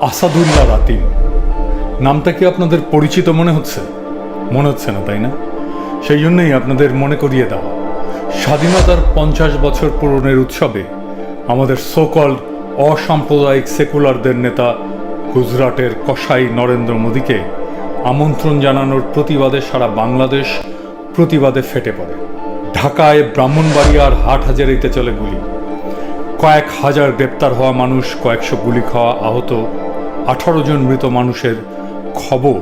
আসাদুল্লাহ রাতিন নামটা কি আপনাদের পরিচিত মনে হচ্ছে? মনে হচ্ছে না, তাই না? সেই জন্যই আপনাদের মনে করিয়ে দেওয়া, স্বাধীনতার 50 বছর পূরণের উৎসবে আমাদের সোকল্ড অসাম্প্রদায়িক সেকুলারদের নেতা গুজরাটের কসাই নরেন্দ্র মোদীকে আমন্ত্রণ জানানোর প্রতিবাদে সারা বাংলাদেশ প্রতিবাদে ফেটে পড়ে। ঢাকায় ব্রাহ্মণবাড়িয়ার হাটহাজারীতে চলে গুলি, কয়েক হাজার গ্রেপ্তার হওয়া মানুষ, কয়েকশো গুলি খাওয়া আহত, 18 জন মৃত মানুষের খবর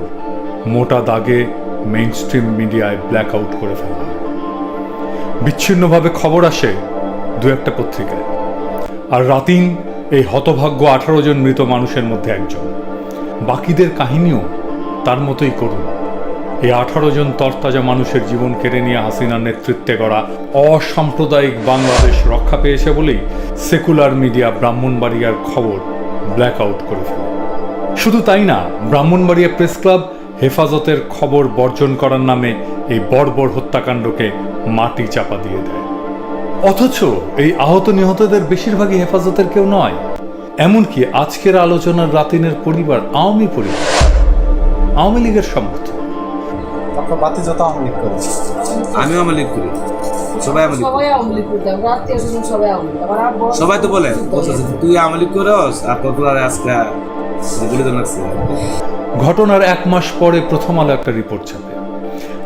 মোটা দাগে মেইন স্ট্রিম মিডিয়ায় ব্ল্যাক আউট করে ফেলা হয়। বিচ্ছিন্নভাবে খবর আসে দু একটা পত্রিকায়, আর রাতিন এই হতভাগ্য 18 জন মৃত মানুষের মধ্যে একজন। বাকিদের কাহিনীও তার মতোই করুন। এই 18 জন তরতাজা মানুষের জীবন কেড়ে নিয়ে হাসিনার নেতৃত্বে গড়া অসাম্প্রদায়িক বাংলাদেশ রক্ষা পেয়েছে বলেই সেকুলার মিডিয়া ব্রাহ্মণবাড়িয়ার খবর ব্ল্যাক আউট করে ফেলে। শুধু তাই না, ব্রাহ্মণবাড়িয়া প্রেস ক্লাব হেফাজতের খবর বর্জন করার নামে এই বর্বর হত্যাকাণ্ডকে মাটি চাপা দিয়ে দেয়। অথচ এই আহত নিহতদের বেশিরভাগই হেফাজতের কেউ নয়। এমনকি আজকের আলোচনার রাতিনের পরিবার আওয়ামী পরিবার, আওয়ামী লীগের সমর্থক। আমিও আওয়ামী লীগ করি, সবাই তো বলে তুই আওয়ামী লীগ করস আর তোর আজকে ঘটনার 1 মাস পরে প্রথম আলো একটা রিপোর্ট ছাপে।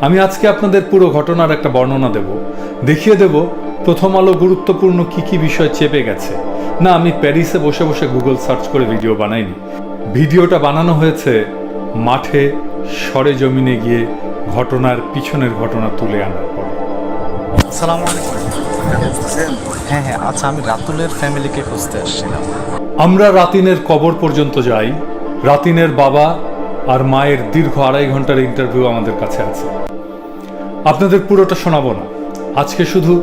আমি আজকে আপনাদের পুরো ঘটনার একটা বর্ণনা দেব, দেখিয়ে দেব প্রথম আলো গুরুত্বপূর্ণ কি কি বিষয় চেপে গেছে। না, আমি প্যারিসে বসে বসে গুগল সার্চ করে ভিডিও বানাইনি। ভিডিওটা বানানো হয়েছে মাঠে সরে জমিনে গিয়ে ঘটনার পিছনের ঘটনা তুলে আনার পরে। আসসালামু আলাইকুম। হ্যাঁ, আচ্ছা, আমি রাতুলের ফ্যামিলিকে খুঁজতে আসছিলাম। আমরা রাতিনের কবর পর্যন্ত যাই। রাতিনের বাবা আর মায়ের দীর্ঘ 2.5 ঘন্টার ইন্টারভিউ আমাদের কাছে আছে। আপনাদের পুরোটা শোনাবো না, আজকে শুধু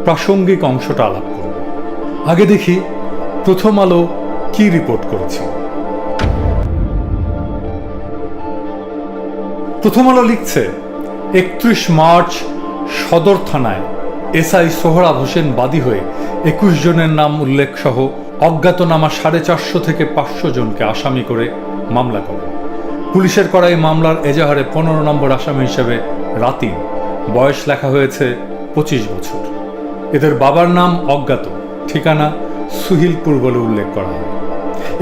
প্রাসঙ্গিক অংশটা আলাপ করব। আগে দেখি প্রথম আলো কি রিপোর্ট করেছে। প্রথম আলো লিখছে, 31 মার্চ সদর থানায় এসআই সোহরাব হোসেন বাদী হয়ে 21 জনের নাম উল্লেখ সহ অজ্ঞাতনামা 450 থেকে 500 জনকে আসামি করে মামলা করে। পুলিশের করা এই মামলার এজাহারে 15 নম্বর আসামি হিসেবে রাতিন, বয়স লেখা হয়েছে 25 বছর। এদের বাবার নাম অজ্ঞাত, ঠিকানা সুহিলপুর বলে উল্লেখ করা হয়।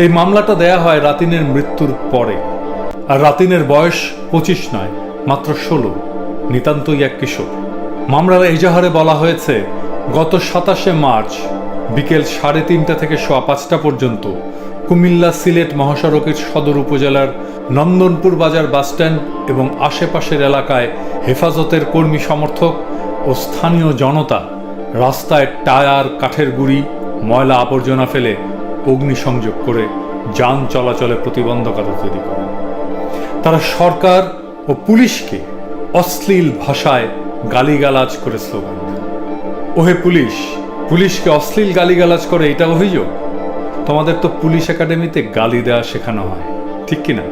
এই মামলাটা দেয়া হয় রাতিনের মৃত্যুর পরে, আর রাতিনের বয়স 25 নয়, মাত্র 16, নিতান্তই এক কিশোর। মামলার এজাহারে বলা হয়েছে গত 27 মার্চ বিকেল 3:30 থেকে 5:15 পর্যন্ত কুমিল্লা সিলেট মহাসড়কের সদর উপজেলার নন্দনপুর বাজার বাসস্ট্যান্ড এবং আশেপাশের এলাকায় হেফাজতের কর্মী সমর্থক ও স্থানীয় জনতা রাস্তায় টায়ার, কাঠের গুঁড়ি, ময়লা আবর্জনা ফেলে অগ্নিসংযোগ করে যান চলাচলে প্রতিবন্ধকতা তৈরি করে। তারা সরকার ও পুলিশকে অশ্লীল ভাষায় গালিগালাজ করে স্লোগান দেয়। ওহে পুলিশ, পুলিশকে অশ্লীল গালিগালাজ করে, এটা অভিযোগ? তোমাদের তো পুলিশ একাডেমিতে গালি দেওয়া শেখানো হয়, ঠিক কিনা?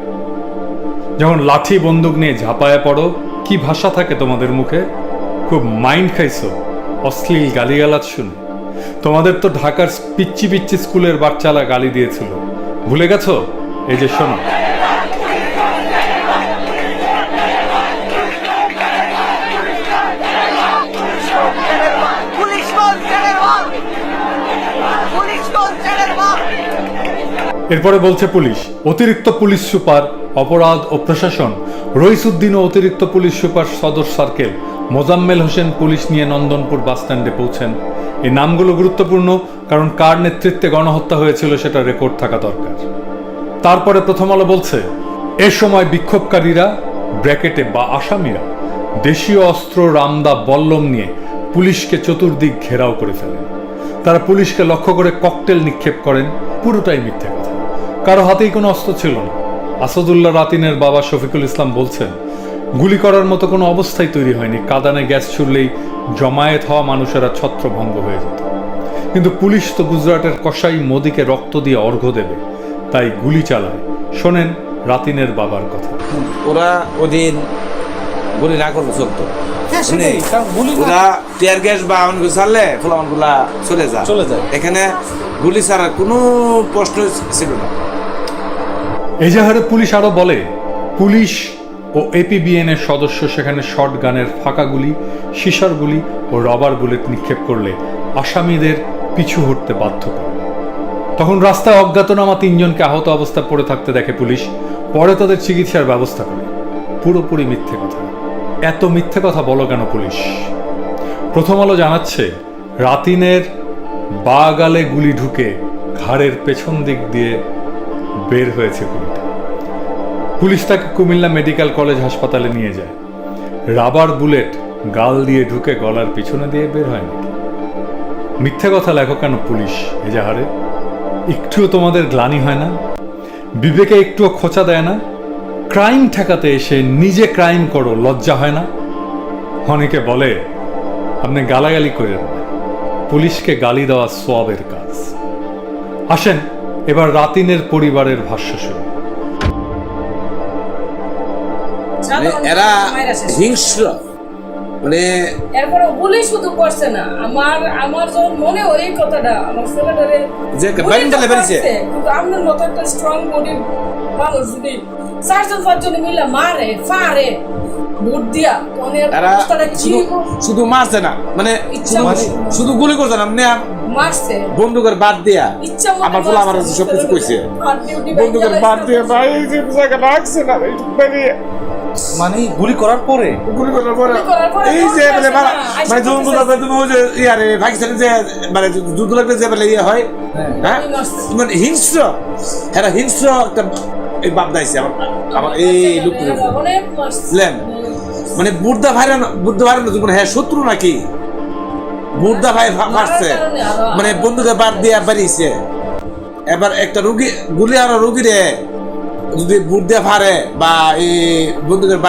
যখন লাঠি বন্দুক নিয়ে ঝাঁপায়া পড়ো, কি ভাষা থাকে তোমাদের মুখে? খুব মাইন্ড খাইছো অশ্লীল গালিগালাজ শুনে। তোমাদের তো ঢাকার পিচ্চি পিচ্চি স্কুলের বাচ্চারা গালি দিয়েছিল, ভুলে গেছো? এই যে শোনো। এরপরে বলছে পুলিশ, অতিরিক্ত পুলিশ সুপার অপরাধ ও প্রশাসন রইসুদ্দিন ও অতিরিক্ত পুলিশ সুপার সদর সার্কেল মোজাম্মেল হোসেন পুলিশ নিয়ে নন্দনপুর বাসস্ট্যান্ডে পৌঁছেন। এই নামগুলো গুরুত্বপূর্ণ, কারণ কার নেতৃত্বে গণহত্যা হয়েছিল সেটা রেকর্ড থাকা দরকার। তারপরে প্রথম আলো বলছে, এ সময় বিক্ষোভকারীরা ব্র্যাকেটে বা আসামিরা দেশীয় অস্ত্র, রামদা, বল্লম নিয়ে পুলিশকে চতুর্দিক ঘেরাও করে ফেলেন। তারা পুলিশকে লক্ষ্য করে ককটেল নিক্ষেপ করেন। পুরোটাই মিথ্যে কথা, কারো হাতেই কোনো অস্ত্র ছিল না। আসাদুল্লাহ রাতিনের বাবা শফিকুল ইসলাম বলছেন, গুলি করার মতো কোনো অবস্থাই তৈরি হয়নি। কাঁদানে গ্যাস ছুড়লেই জমায়েত হওয়া মানুষেরা ছত্রভঙ্গ হয়ে যেত। কিন্তু পুলিশ তো গুজরাটের কসাই মোদীকে রক্ত দিয়ে অর্ঘ্য দেবে, তাই গুলি চালায়। শোনেন রাতিনের বাবার কথা। ওরা ওদিন গুলি না করলে চলতো, ওরা টিয়ার গ্যাস বা আমানগুলো ছাড়লে ফলামানগুলা চলে যায়। এখানে গুলি ছাড়ার কোনো প্রশ্ন ছিল না। এজাহারে পুলিশ আরো বলে, পুলিশ ও এপিবিএন এর সদস্য সেখানে শর্ট গানের ফাঁকা গুলি, সিসার গুলি ও রবার বুলেট নিক্ষেপ করলে আসামিদের পিছু হটতে বাধ্য করে। তখন রাস্তায় অজ্ঞাতনামা 3 জনকে আহত অবস্থায় পড়ে থাকতে দেখে পুলিশ, পরে তাদের চিকিৎসার ব্যবস্থা করে। পুরোপুরি মিথ্যে কথা। এত মিথ্যে কথা বলো কেন পুলিশ? প্রথম আলো জানাচ্ছে, রাতিনের বা গালে গুলি ঢুকে ঘাড়ের পেছন দিক দিয়ে বের হয়েছে গুলিটা। পুলিশ তাকে কুমিল্লা মেডিকেল কলেজ হাসপাতালে নিয়ে যায়। রাবার বুলেট গাল দিয়ে ঢুকে গলার পিছনে দিয়ে বের হয় নাকি? মিথ্যে কথা লেখো কেন পুলিশ এজাহারে? একটুও তোমাদের গ্লানি হয় না? বিবেকে একটুও খোঁচা দেয় না? ক্রাইম ঠেকাতে এসে নিজে ক্রাইম করো, লজ্জা হয় না? অনেকে বলে আপনি গালাগালি করেন না, পুলিশকে গালি দেওয়া সওয়াবের কাজ। আসেন এবার রাতিনের পরিবারের ভাষ্য শুনি। এরা হিংস্র, মানে এরপরে গুলি শুধু করছে না, আমার যখন মনে হয় এই কথাটা, আমার ছেলেটারে যে বাইন্ডা লেবেলছে, কিন্তু আপনার মতো একটা স্ট্রং বডি মানুষ যদি 4-5 জন মিলে মারে ফারে বুট দিয়া, এরা শুধু মারছে না, মানে শুধু গুলি করছে না, মানে মারছে বন্দুকের বাদ দিয়া। ইচ্ছা মতো আমার বলা আমার সবকিছু কইছে, বন্দুকের বাদ দিয়ে ভাই যে জায়গা রাখছে না মানে গুলি করার পরে এই যে মানে যখন তুমি ওই যে ইয়ারে পাকিস্তানে যে মানে যুদ্ধ লাগলে যে বলে ইয়ে হয়, হ্যাঁ মানে হিংস্র, এরা হিংস্র একটা এই বাপ দাইছে আমার এই লোক মানে বুদ্ধা ভাই জীবন, হ্যাঁ শত্রু নাকি বুদ্ধা ভাই মারছে, মানে বন্ধুকে বাদ দিয়ে বাড়িয়েছে। এবার একটা রুগী গুলি আর রুগী রে যদি বুট দিয়ে ফারে বা এই বন্দুকের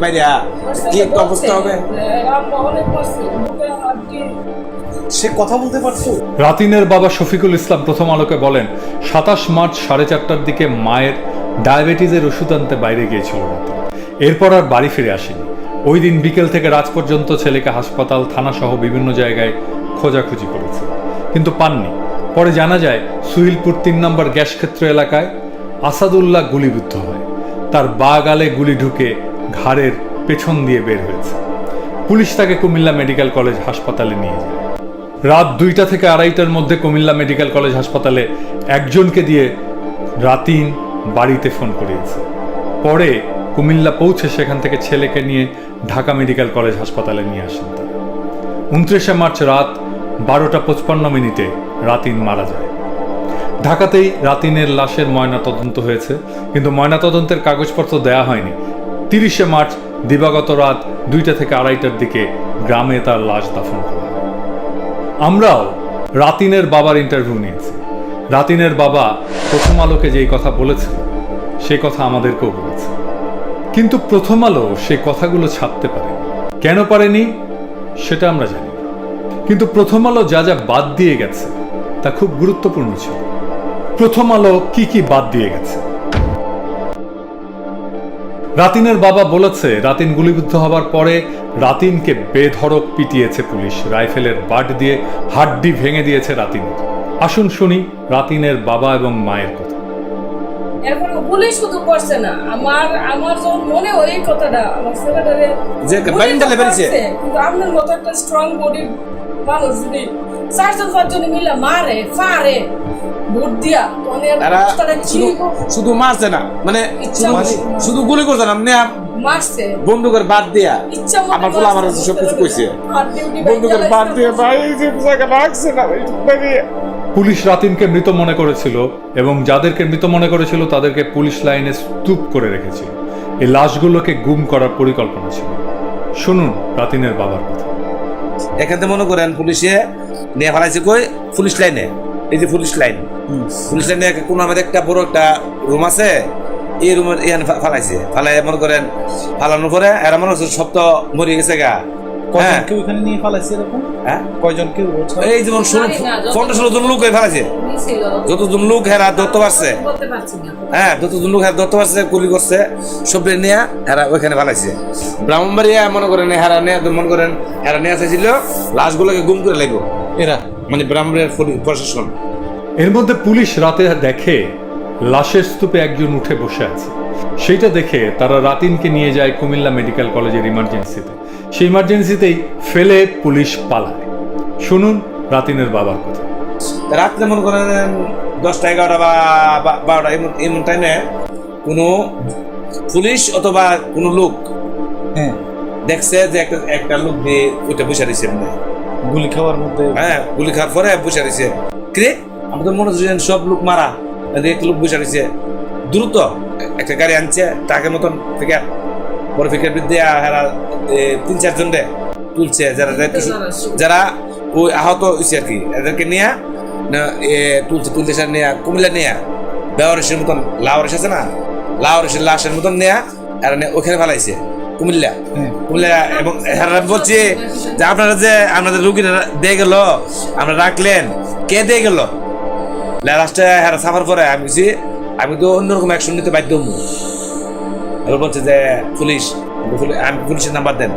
বাইরে কি একটা অবস্থা হবে? সে কথা বলতে পারছো? রাতিনের বাবা শফিকুল ইসলাম প্রথম আলোকে বলেন, 27 মার্চ 4:30টার দিকে মায়ের ডায়াবেটিসের ওষুধ আনতে বাইরে গিয়েছিল রাতে। এরপর আর বাড়ি ফিরে আসেনি। ওই দিন বিকেল থেকে রাত পর্যন্ত ছেলেকে হাসপাতাল, থানা সহ বিভিন্ন জায়গায় খোঁজাখুঁজি করেছে, কিন্তু পাননি। পরে জানা যায় সুহিলপুর 3 নম্বর গ্যাস ক্ষেত্র এলাকায় আসাদুল্লাহ গুলিবিদ্ধ হয়। তার বা গালে গুলি ঢুকে ঘাড়ের পেছন দিয়ে বের হয়েছে। পুলিশ তাকে কুমিল্লা মেডিকেল কলেজ হাসপাতালে নিয়ে যায়। রাত 2টা থেকে 2:30টার মধ্যে কুমিল্লা মেডিকেল কলেজ হাসপাতালে একজনকে দিয়ে রাতিন বাড়িতে ফোন করিয়েছে। পরে কুমিল্লা পৌঁছে সেখান থেকে ছেলেকে নিয়ে ঢাকা মেডিকেল কলেজ হাসপাতালে নিয়ে আসেন তারা। 29শে মার্চ রাত 12:55 রাতিন মারা যায়। ঢাকাতেই রাতিনের লাশের ময়না তদন্ত হয়েছে, কিন্তু ময়না তদন্তের কাগজপত্র দেয়া হয়নি। 30শে মার্চ দিবাগত রাত 2টা থেকে 2:30টার দিকে গ্রামে তার লাশ দাফন করা হয়। আমরাও রাতিনের বাবার ইন্টারভিউ নিয়েছি। রাতিনের বাবা প্রথম আলোকে যেই কথা বলেছিল সেই কথা আমাদেরকেও বলেছে, কিন্তু প্রথম আলো সেই কথাগুলো ছাপতে পারেনি। কেন পারেনি সেটা আমরা জানি না, কিন্তু প্রথম আলো যা যা বাদ দিয়ে গেছে তা খুব গুরুত্বপূর্ণ ছিল। প্রথম আলো কি কি বাদ দিয়ে গেছে? রাতিনের বাবা বলেছে, রাতিন গুলিবিদ্ধ হবার পরে রাতিনকে বেধড়ক পিটিয়েছে পুলিশ, রাইফেলের বাট দিয়ে হাড্ডি ভেঙে দিয়েছে রাতিনের। আসুন শুনি রাতিনের বাবা এবং মায়ের কথা। এরপরে গুলি শুধু করছে না, আমার যখন মনে হয় এই কথাটা, আমার ছেলেটারে যে বাইন্ডা লেবেলছে, কিন্তু আপনার মতো একটা স্ট্রং বডি মানুষ যদি 4-5 জন মিলে মারে ফারে বুট দিয়া, এরা শুধু মারছে না, মানে শুধু গুলি করছে না, মানে মারছে বন্দুকের বাদ দিয়া। আমার বলা আমার সবকিছু কইছে, বন্দুকের বাদ দিয়ে ভাই যে জায়গা রাখছে না। পুলিশ রাতিনকে মৃত মনে করেছিল এবং যাদেরকে মৃত মনে করেছিল তাদেরকে পুলিশ লাইনে স্তূপ করে রেখেছিল। এই লাশগুলোকে গুম করার পরিকল্পনা ছিল। শুনুন রাতিনের বাবার কথা। এখান থেকে মনে করেন পুলিশে নিয়ে ফেলাইছে কই পুলিশ লাইনে, এই যে পুলিশ লাইনে কোন আমাদের একটা বড় একটা রুম আছে, এই রুমের এখানে ফালাইছে। ফালাই মনে করেন ফালানোর পরে এরা মনে হচ্ছে সব তো মরে গেছে গা। কেউ এখানে নিয়ে ফেলাইছে এরকম? হ্যাঁ, কয়জন? কেউ এই যেমন 15-16 জন লোক ফেলাইছে, যতজন লোক হেরা ধরতে পারছে, হ্যাঁ যতজন লোক হেরা ধরতে পারছে, গুলি করছে, সব নিয়ে হেরা ওইখানে ফেলাইছে। ব্রাহ্মণবাড়িয়া মনে করেন হেরা নিয়ে মনে করেন হেরা নিয়ে চাইছিল লাশগুলোকে গুম করে লাগবে এরা, মানে ব্রাহ্মণবাড়িয়ার প্রশাসন। এর মধ্যে পুলিশ রাতে দেখে লাশের স্তূপে একজন উঠে বসে আছে। সেইটা দেখে তারা রাতিনকে নিয়ে যায় কুমিল্লা মেডিকেল কলেজের ইমার্জেন্সিতে। সেই ইমার্জেন্সিতেই ফেলে পুলিশ পালায়। শুনুন রাতিনের বাবার কথা। রাত্রে মনে করেন 10টা 11টা বা 12টা এমন টাইমে কোনো পুলিশ অথবা কোনো লোক হ্যাঁ, দেখছে যে একটা লোক দিয়ে ওইটা বসে রয়েছে, মানে গুলি খাওয়ার মধ্যে। হ্যাঁ গুলি খাওয়ার পরে বসে রয়েছে। কে আমাদের মনে হচ্ছে সব লোক মারা, একটা লোক বসে রয়েছে। দ্রুত একটা গাড়ি আনছে তাকে মতন থেকে পরে ফিকার বৃদ্ধি 3-4 জন তুলছে, যারা ওই আহত হয়েছে আর কি, এদেরকে নিয়ে তুলতে নিয়ে কুমিল্লা নিয়ে বেওয়ারিশের মতন লাওয়ারিশ আছে না, লাওয়ারিশের লাশের মতন নিয়ে ওখানে ফেলাইছে কুমিল্লা। এবং বলছি যে আপনারা যে আপনাদের রুগীরা দিয়ে গেল, আমরা রাখলেন, কে দিয়ে গেল? লাস্টে হ্যাঁ সাফার পরে আমি তো অন্যরকম অ্যাকশন নিতে বাধ্য হবো। এবার বলছে যে পুলিশ, আমি পুলিশের নাম্বার দেন।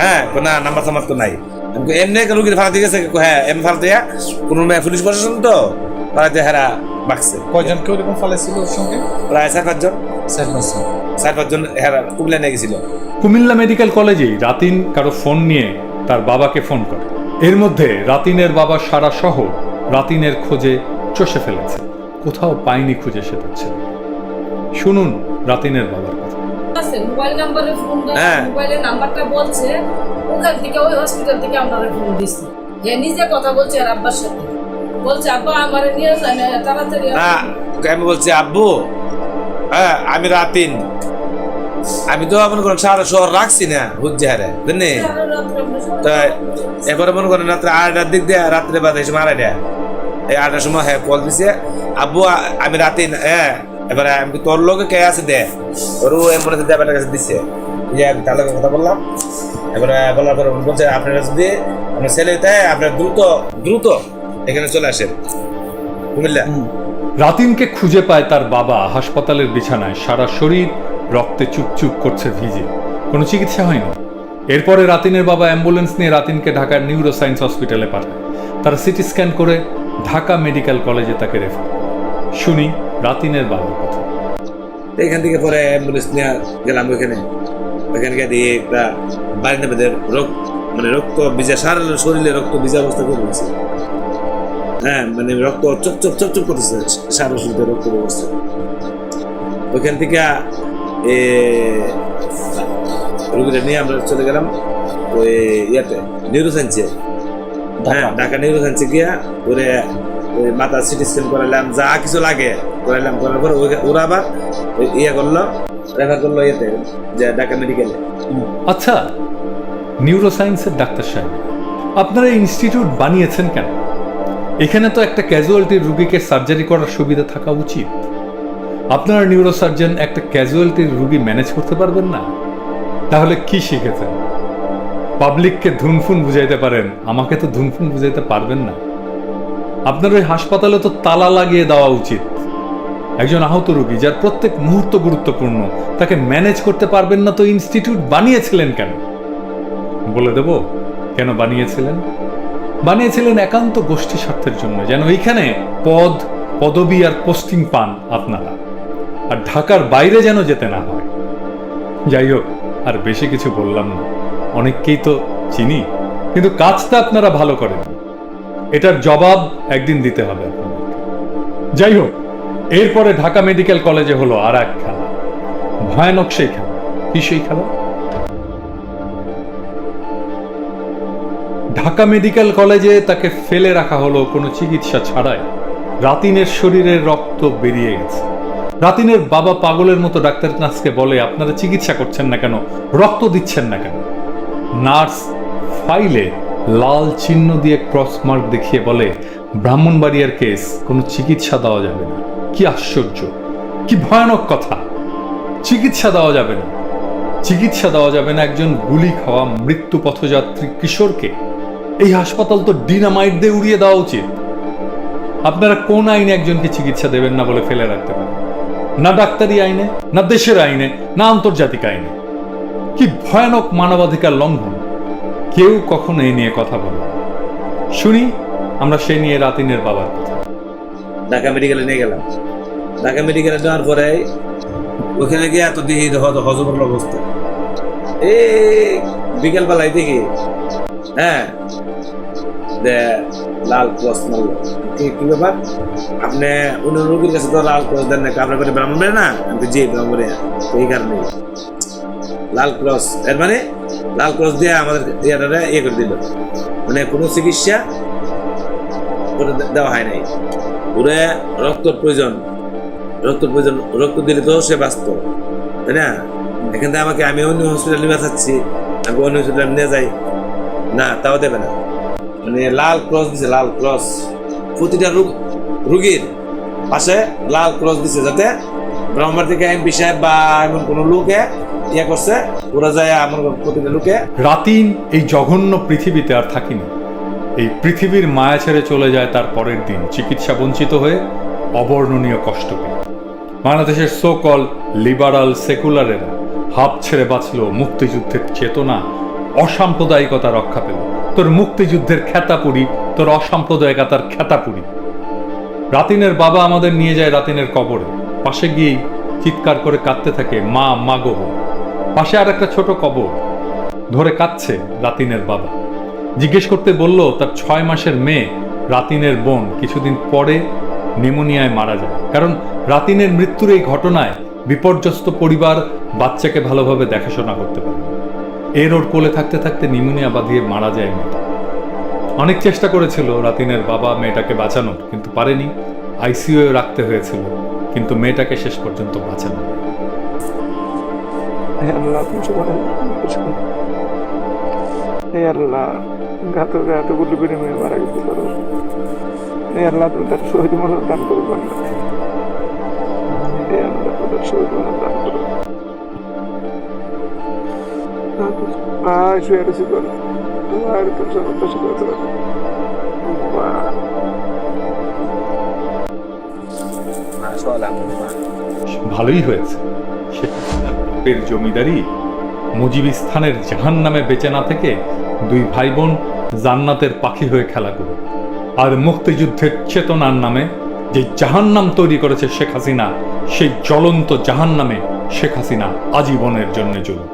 হ্যাঁ না, নাম্বার টাম্বার তো নাই। এমনি রুগীর ফালাতে গেছে, হ্যাঁ এমনি ফালাতে কোনো পুলিশ প্রশাসন তো ফালাতে হেরা বাঁকছে। কয়জনকে ওরকম ফালাইছিল ওর সঙ্গে? প্রায় 4-5 জন। 4-5 জন হেরা কুমিল্লা নিয়ে গেছিল। কুমিল্লা মেডিকেল কলেজেই রাতিন কারো ফোন নিয়ে তার বাবাকে ফোন করে। এর মধ্যে রাতিনের বাবা সারা শহর রাতিনের খোঁজে চষে ফেলেছে, কোথাও পায়নি খুঁজে সে পাচ্ছে। শুনুন রাতিনের বাবার কথা। মোবাইল নাম্বারে ফোন দেয়, হ্যাঁ। মোবাইলের নাম্বারটা বলছে ওখান থেকে, ওই হসপিটাল থেকে আমরা ফোন দিছি, যে নিজে কথা বলছে আর আব্বার সাথে বলছে আব্বা আমার নিয়ে যায় না তাড়াতাড়ি। আমি বলছি আব্বু, হ্যাঁ আমি রাতিন, আমি তো মনে করেন সারা শহর রাখছি না হুজ্জাহারে বুঝলি। তাই এবারে মনে করেন রাত্রে 8টার দিক দিয়ে, রাত্রে বাদ এই সময় 2:30, এই 8টার সময় হ্যাঁ কল দিছে, আব্বু আমি রাতিন, হ্যাঁ এবারে আমি তোর লোকে কে আছে দে, ওর অ্যাম্বুলেন্স দিয়ে কাছে দিচ্ছে। আমি তার লোকের কথা বললাম। এবারে বলার পরে বলছে আপনারা যদি আপনার ছেলে দেয় আপনার দ্রুত এখানে চলে আসেন কুমিল্লা। রাতিনকে খুঁজে পায় তার বাবা হাসপাতালের বিছানায়, সারা শরীর রক্তে চুপচুপ করছে ভিজে, কোনো চিকিৎসা হয়নি। এরপরে রাতিনের বাবা অ্যাম্বুলেন্স নিয়ে রাতিনকে ঢাকার নিউরোসায়েন্স হসপিটালে পাঠায়। তারা সিটি স্ক্যান করে ঢাকা মেডিকেল কলেজে তাকে রেফার করে। শুনি রাতিনের বাবার কথা। এখান থেকে পরে অ্যাম্বুলেন্স নিয়ে গেলাম ওইখানে গিয়ে দিয়ে একটা বাড়িতে বেঁধে রক্ত ভিজা, সারা শরীরে রক্ত ভিজা অবস্থা করে দিয়েছে। হ্যাঁ মানে রক্ত চপ করতেছে, সারা শরীরে রক্ত অবস্থা। ওইখান থেকে রোগীটা নিয়ে আমরা চলে গেলাম ওই ইয়াতে নিউরোসায়েন্সে। হ্যাঁ ঢাকা নিউরোসায়েন্সে গিয়া ওরে ওই মাথা সিটি স্ক্যান করালাম, যা কিছু লাগে করালাম, করার পর ওরা আবার ইয়ে করলো, রেফার করলো ইয়েতে যে ঢাকা মেডিকেলে। আচ্ছা নিউরোসায়েন্সের ডাক্তার সাহেব, আপনারা ইনস্টিটিউট বানিয়েছেন কেন? এখানে তো একটা ক্যাজুয়ালিটির রুগীকে সার্জারি করার সুবিধা থাকা উচিত। আপনারা নিউরোসার্জন একটা ক্যাজুয়ালিটির রুগী ম্যানেজ করতে পারবেন না? তাহলে কি শিখেছেন? পাবলিককে ধুনফুন বুঝাইতে পারেন, আমাকে তো ধুনফুন বুঝাইতে পারবেন না। আপনার ওই হাসপাতালে তো তালা লাগিয়ে দেওয়া উচিত। একজন আহত রোগী যার প্রত্যেক মুহূর্ত গুরুত্বপূর্ণ, তাকে ম্যানেজ করতে পারবেন না তো ইনস্টিটিউট বানিয়েছিলেন কেন? বলে দেব কেন বানিয়েছিলেন। বানিয়েছিলেন একান্ত গোষ্ঠী স্বার্থের জন্য, যেন এইখানে পদবি আর পোস্টিং পান আপনারা, আর ঢাকার বাইরে যেন যেতে না হয়। যাই হোক, আর বেশি কিছু বললাম না, অনেককেই তো চিনি, কিন্তু কাজটা আপনারা ভালো করেন, এটার জবাব একদিন দিতে হবে আপনাদের। যাই হোক, এরপরে ঢাকা মেডিকেল কলেজে হলো আর এক খেলা, ভয়ানক সেই খেলা। কি সেই খেলা? ঢাকা মেডিকেল কলেজে তাকে ফেলে রাখা হলো কোনো চিকিৎসা ছাড়াই। রাতিনের শরীরের রক্ত বেরিয়ে গেছে। রাতিনের বাবা পাগলের মতো ডাক্তার নার্সকে বলে, আপনারা চিকিৎসা করছেন না কেন, রক্ত দিচ্ছেন না কেন? নার্স ফাইলে লাল চিহ্ন দিয়ে ক্রস মার্ক দেখিয়ে বলে, ব্রাহ্মণবাড়িয়ার কেস, কোনো চিকিৎসা দেওয়া যাবে না। কি আশ্চর্য, কি ভয়ানক কথা! চিকিৎসা দেওয়া যাবে না, চিকিৎসা দেওয়া যাবে না একজন গুলি খাওয়া মৃত্যু পথযাত্রী কিশোরকে। এই হাসপাতাল তো ডিনামাইট দিয়ে উড়িয়ে দেওয়া উচিত। আপনারা কোন আইনে একজনকে চিকিৎসা দেবেন না বলে ফেলে রাখতে পারেন? না ডাক্তারি আইনে, না দেশের আইনে, না আন্তর্জাতিক আইনে। কি ভয়ানক মানবাধিকার লঙ্ঘন! কেউ কখনো এই নিয়ে কথা বলে না। শুনি আমরা সেই নিয়ে রাতিনের বাবার কথা। ঢাকা মেডিকেলে নিয়ে গেলাম। ঢাকা মেডিকেলে নেওয়ার পরে ওখানে গিয়ে এত দেখি হজমের অবস্থা। এই বিকেল বেলায় দেখি হ্যাঁ লাল ক্রস মারলো। কি ব্যাপার, আপনি অন্য রোগীর কাছে তো লাল ক্রস দেন না, আপনার করে ব্রাহ্মণবাড়িয়া না? আমি জি ব্রাহ্মণবাড়িয়া। এই কারণে লাল ক্রস, এর মানে লাল ক্রস দিয়ে আমাদের ইয়ে করে দিল, মানে কোনো চিকিৎসা করে দেওয়া হয় নাই। ওরে রক্তর প্রয়োজন, রক্ত দিলে তো সে বাঁচত, তাই না? এখান থেকে আমাকে, আমি অন্য হসপিটালে নিয়ে যাচ্ছি, আমি অন্য হসপিটালে নিয়ে যাই না, তাও দেবে না। মানে লাল ক্রস দিছে, লাল ক্রস প্রতিটা রুগীর পাশে লাল ক্রস দিছে, যাতে ব্রাহ্মণ থেকে এমপি সাহেব বা এমন কোনো লোকে ইয়ে করছে, ওরা যায় আমার প্রতিটা লোকে। রাতিন এই জঘন্য পৃথিবীতে আর থাকিনি। এই পৃথিবীর মায়া ছেড়ে চলে যায় তার পরের দিন চিকিৎসা বঞ্চিত হয়ে, অবর্ণনীয় কষ্ট পেয়ে। বাংলাদেশের সোকল লিবারাল সেকুলারেরা হাঁপ ছেড়ে বাঁচল, মুক্তিযুদ্ধের চেতনা অসাম্প্রদায়িকতা রক্ষা পেল। তোর মুক্তিযুদ্ধের খ্যাতাপুরি, তোর অসাম্প্রদায়িকতার খ্যাতাপুরি। রাতিনের বাবা আমাদের নিয়ে যায় রাতিনের কবরে, পাশে গিয়েই চিৎকার করে কাঁদতে থাকে, মা মা গো। পাশে আর একটা ছোট কবর, ধরে কাঁদছে রাতিনের বাবা। জিজ্ঞেস করতে বলল তার 6 মাসের মেয়ে রাতিনের বোন কিছুদিন পরে নিউমোনিয়ায় মারা যায়। কারণ রাতিনের মৃত্যুর এই ঘটনায় বিপর্যস্ত পরিবার বাচ্চাকে ভালোভাবে দেখাশোনা করতে পারে। এর ওর কোলে থাকতে থাকতে নিউমোনিয়া বাঁধিয়ে মারা যায় মেয়েটা। অনেক চেষ্টা করেছিল রাতিনের বাবা মেয়েটাকে বাঁচানোর, কিন্তু পারেনি। আইসিইউ রাখতে হয়েছিল, কিন্তু মেয়েটাকে শেষ পর্যন্ত বাঁচানো। আল্লাহ ঘাতকে এত গুলি করে মেয়ে মারা গেছে করো। আল্লাহ তুমি তার শহীদ মনোর দান করবেন না। আল্লাহ তার শহীদ মনোর দান করো। শুয়ে রয়েছি করো, আর তোর সমস্ত শিখতে পারো। ভালোই হয়েছে, শেখের জমিদারি মুজিবিস্তানের জাহান নামে বেঁচে না থেকে 2 ভাই বোন জান্নাতের পাখি হয়ে খেলা করুক। আর মুক্তিযুদ্ধের চেতনার নামে যে জাহান্নাম তৈরি করেছে শেখ হাসিনা, সেই জ্বলন্ত জাহান্নামে শেখ হাসিনা আজীবনের জন্য জ্বলুক।